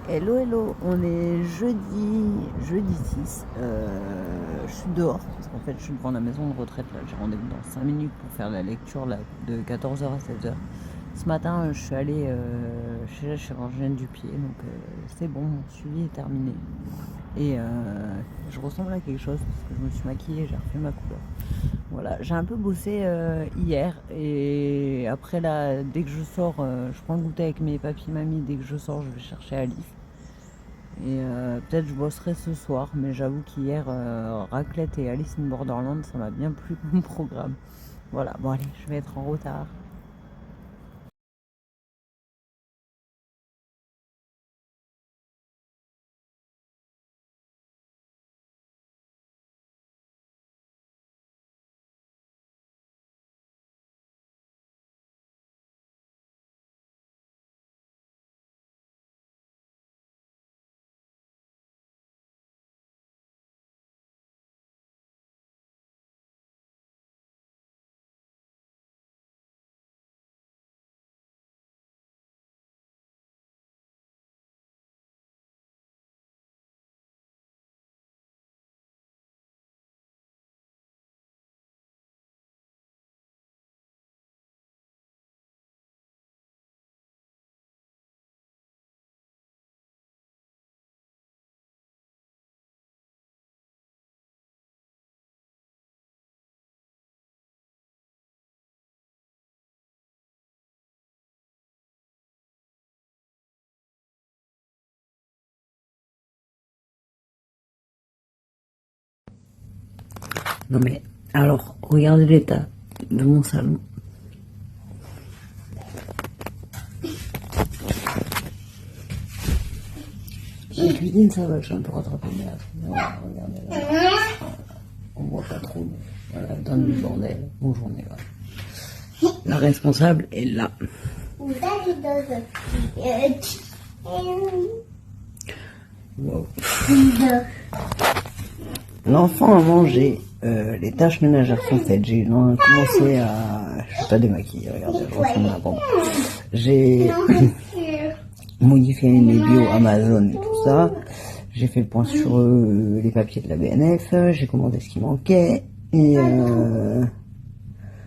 Hello, hello, on est jeudi 6. Je suis dehors parce qu'en fait je suis devant la maison de retraite là. J'ai rendez-vous dans 5 minutes pour faire la lecture là, de 14h à 16h. Ce matin je suis allée chez la chirurgienne du pied, donc c'est bon, mon suivi est terminé. Et je ressemble à quelque chose parce que je me suis maquillée, j'ai refait ma couleur. Voilà, j'ai un peu bossé hier et après là, dès que je sors, je prends le goûter avec mes papis mamies. Dès que je sors, je vais chercher Alice. Et peut-être je bosserai ce soir, mais j'avoue qu'hier, Raclette et Alice in Borderland, ça m'a bien plu comme programme. Voilà, bon allez, je vais être en retard. Non mais, alors, regardez l'état de mon salon. La cuisine, ça va, je suis un peu rattrapé, mais là, regardez là. On voit pas trop, mais voilà, dans le bordel. Bonjour, on est là. La responsable est là. Wow. L'enfant a mangé, les tâches ménagères sont faites. J'ai commencé à... Je suis pas démaquillée, regardez, je ressemble à bon. J'ai modifié les bio Amazon et tout ça. J'ai fait le point sur les papiers de la BNF. J'ai commandé ce qui manquait. Et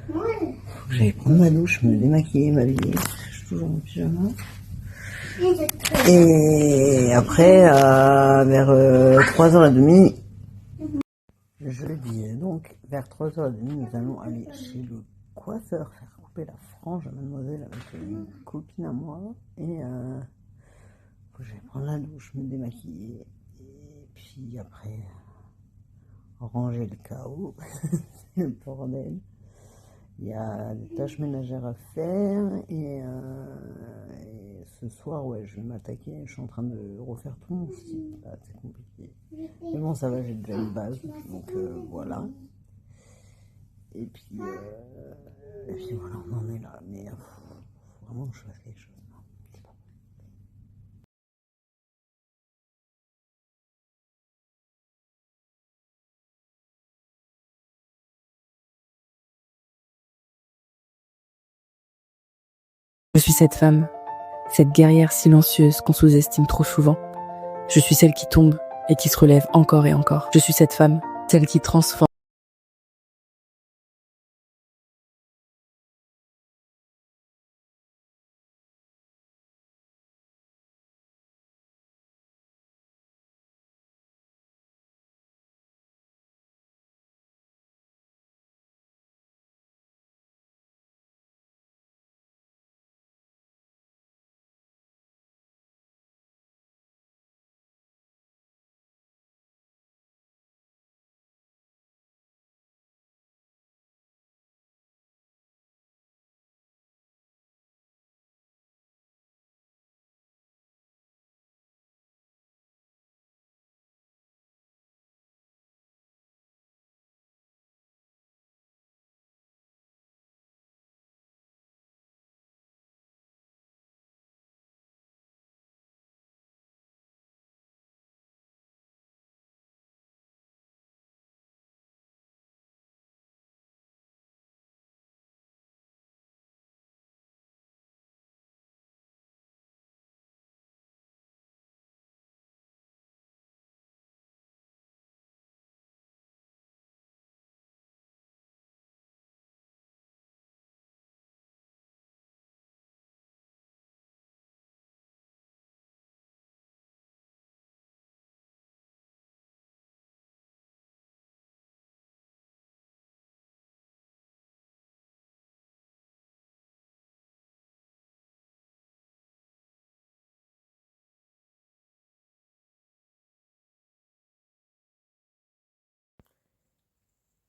faut que j'aille prendre ma douche, me démaquiller, m'habiller. Je suis toujours en pyjama. Et après, vers 3h30, jeudi, donc vers 3h30, nous allons aller chez le coiffeur faire couper la frange à mademoiselle avec une copine à moi. Et faut que j'aille prendre la douche, me démaquiller. Et puis après, ranger le chaos, c'est le bordel. Il y a des tâches ménagères à faire et ce soir, ouais, je vais m'attaquer. Je suis en train de refaire tout mon site. Là, c'est compliqué. Mais bon, ça va, j'ai déjà une base, donc voilà. Et puis voilà, on en est là. Mais faut vraiment que je fasse quelque chose. Non, c'est pas Je suis cette femme, cette guerrière silencieuse qu'on sous-estime trop souvent. Je suis celle qui tombe et qui se relève encore et encore. Je suis cette femme, celle qui transforme.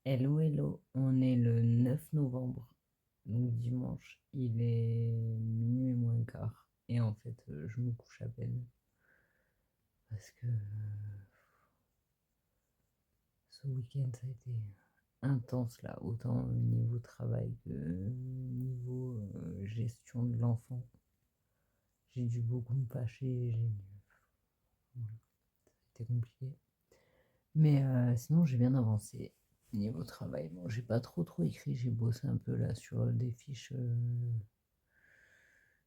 Hello, hello, on est le 9 novembre, donc dimanche, il est minuit moins quart. Et en fait, je me couche à peine parce que ce week-end ça a été intense là, autant niveau travail que niveau gestion de l'enfant. J'ai dû beaucoup me fâcher, c'était compliqué. Mais sinon, j'ai bien avancé niveau travail. Bon, j'ai pas trop écrit, j'ai bossé un peu là sur des fiches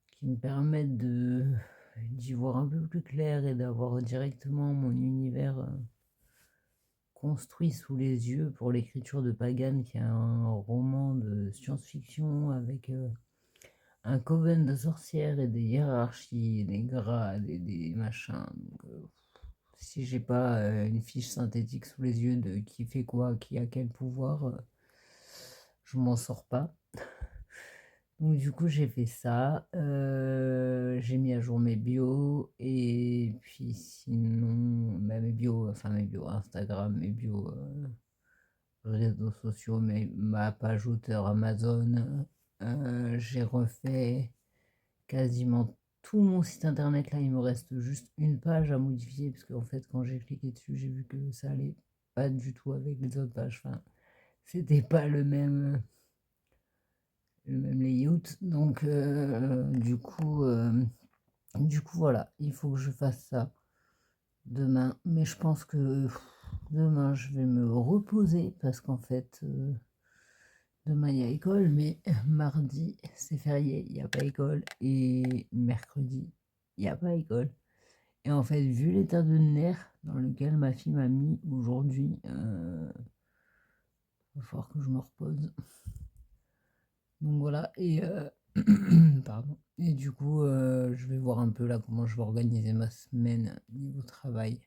qui me permettent d'y voir un peu plus clair et d'avoir directement mon univers construit sous les yeux pour l'écriture de Pagan, qui est un roman de science-fiction avec un coven de sorcières et des hiérarchies, des grades et des machins. Donc, si j'ai pas une fiche synthétique sous les yeux de qui fait quoi, qui a quel pouvoir, je m'en sors pas. Donc du coup j'ai fait ça, j'ai mis à jour mes bios et puis sinon bah, mes bios Instagram, mes bios réseaux sociaux, ma page auteur Amazon, j'ai refait quasiment tout mon site internet là, il me reste juste une page à modifier parce qu'en fait quand j'ai cliqué dessus j'ai vu que ça allait pas du tout avec les autres pages, enfin c'était pas le même layout. Donc, du coup, voilà, il faut que je fasse ça demain. Mais je pense que demain, je vais me reposer parce qu'en fait, demain, il y a école, mais mardi, c'est férié, il n'y a pas école. Et mercredi, il n'y a pas école. Et en fait, vu l'état de nerfs dans lequel ma fille m'a mis aujourd'hui, il va falloir que je me repose. Donc voilà, et pardon. Et du coup, je vais voir un peu là comment je vais organiser ma semaine niveau travail.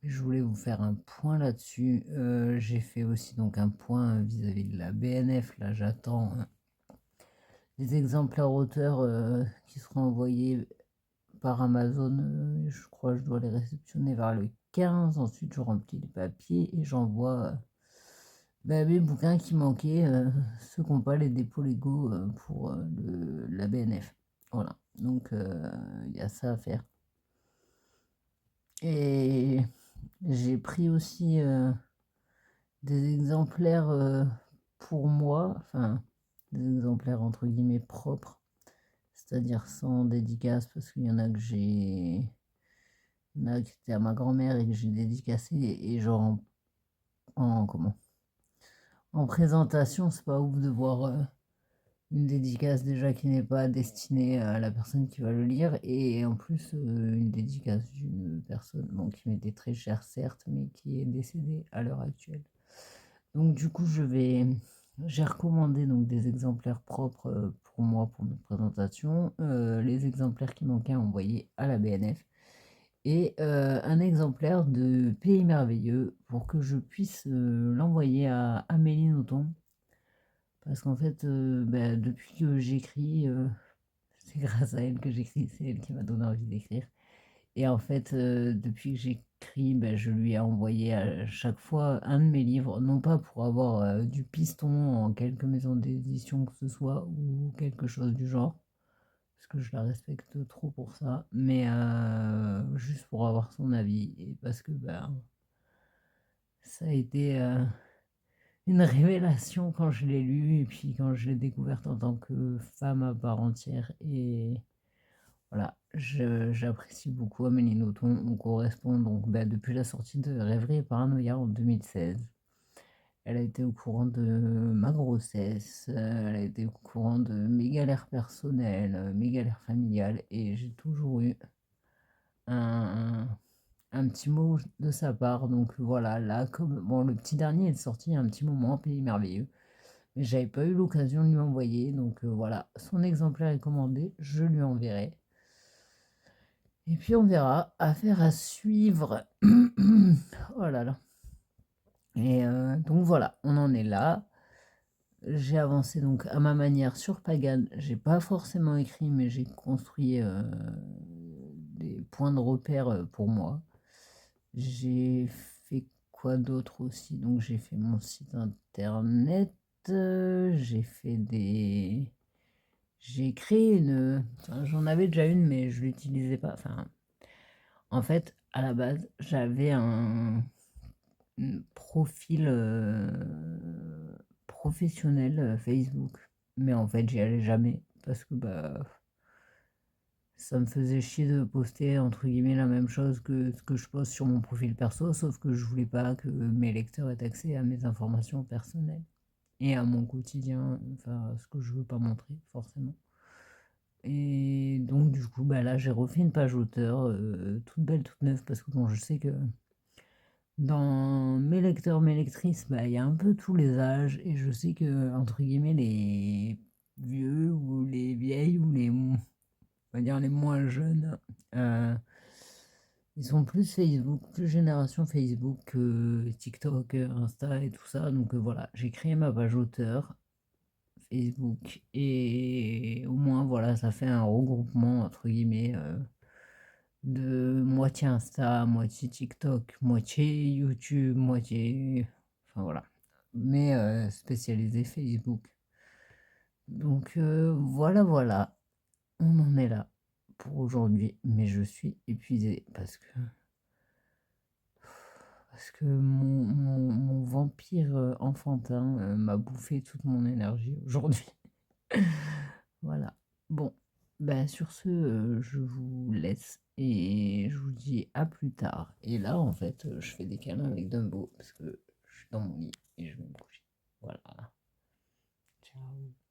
Je voulais vous faire un point là-dessus. J'ai fait aussi donc un point vis-à-vis de la BNF. Là, j'attends les exemplaires auteurs qui seront envoyés par Amazon. Je crois que je dois les réceptionner vers le 15. Ensuite, je remplis les papiers et j'envoie mes bouquins qui manquaient, ceux qui n'ont pas les dépôts légaux pour la BNF. Voilà, donc il y a ça à faire. Et j'ai pris aussi des exemplaires pour moi, enfin des exemplaires entre guillemets propres, c'est-à-dire sans dédicace, parce qu'il y en a que j'ai. Il y en a qui étaient à ma grand-mère et que j'ai dédicacé, et genre comment en présentation, c'est pas ouf de voir une dédicace déjà qui n'est pas destinée à la personne qui va le lire, et en plus une dédicace d'une personne bon, qui m'était très chère certes, mais qui est décédée à l'heure actuelle. Donc du coup j'ai recommandé donc des exemplaires propres pour moi pour mes présentations, les exemplaires qui manquaient envoyés à la BNF, et un exemplaire de Pays Merveilleux pour que je puisse l'envoyer à Amélie Nothomb. Parce qu'en fait, depuis que j'écris, c'est grâce à elle que j'écris, c'est elle qui m'a donné envie d'écrire. Et en fait, depuis que j'écris, je lui ai envoyé à chaque fois un de mes livres, non pas pour avoir du piston en quelque maison d'édition que ce soit ou quelque chose du genre, parce que je la respecte trop pour ça, mais juste pour avoir son avis et parce que ça a été une révélation quand je l'ai lu et puis quand je l'ai découverte en tant que femme à part entière. Et voilà, j'apprécie beaucoup Amélie Nothomb. On correspond donc depuis la sortie de Rêverie et Paranoïa en 2016. Elle a été au courant de ma grossesse, elle a été au courant de mes galères personnelles, mes galères familiales, et j'ai toujours eu un, un petit mot de sa part. Donc voilà, là, comme bon, le petit dernier est sorti il y a un petit moment, Pays Merveilleux, mais j'avais pas eu l'occasion de lui envoyer. Donc voilà, son exemplaire est commandé, je lui enverrai. Et puis on verra, affaire à suivre. Oh là là. Et donc voilà, on en est là. J'ai avancé donc à ma manière sur Pagan. J'ai pas forcément écrit, mais j'ai construit des points de repère pour moi. J'ai fait quoi d'autre aussi? Donc j'ai fait mon site internet, j'ai créé enfin, j'en avais déjà une, mais je l'utilisais pas. Enfin, en fait, à la base, j'avais un profil, professionnel, Facebook. Mais en fait, j'y allais jamais parce que, bah, ça me faisait chier de poster, entre guillemets, «la même chose» que ce que je poste sur mon profil perso, sauf que je voulais pas que mes lecteurs aient accès à mes informations personnelles et à mon quotidien, enfin, à ce que je veux pas montrer forcément. Et donc du coup, bah, là, j'ai refait une page auteur, toute belle, toute neuve parce que bon, je sais que dans mes lecteurs, mes lectrices, bah, il y a un peu tous les âges et je sais que entre guillemets «les vieux» ou les vieilles ou on va dire les moins jeunes, heu, ils sont plus Facebook, plus génération Facebook que TikTok, Insta et tout ça donc voilà, j'ai créé ma page auteur Facebook et au moins voilà, ça fait un «regroupement» entre guillemets, de moitié Insta, moitié TikTok, moitié YouTube, moitié enfin voilà, mais spécialisé Facebook. Donc voilà, voilà, on en est là pour aujourd'hui, mais je suis épuisé parce que mon vampire, enfantin, m'a bouffé toute mon énergie aujourd'hui. Voilà. Bon, bah, sur ce, je vous laisse et je vous dis à plus tard et là, en fait, je fais des câlins avec Dumbo parce que je suis dans mon lit et je vais me coucher. Voilà. Ciao.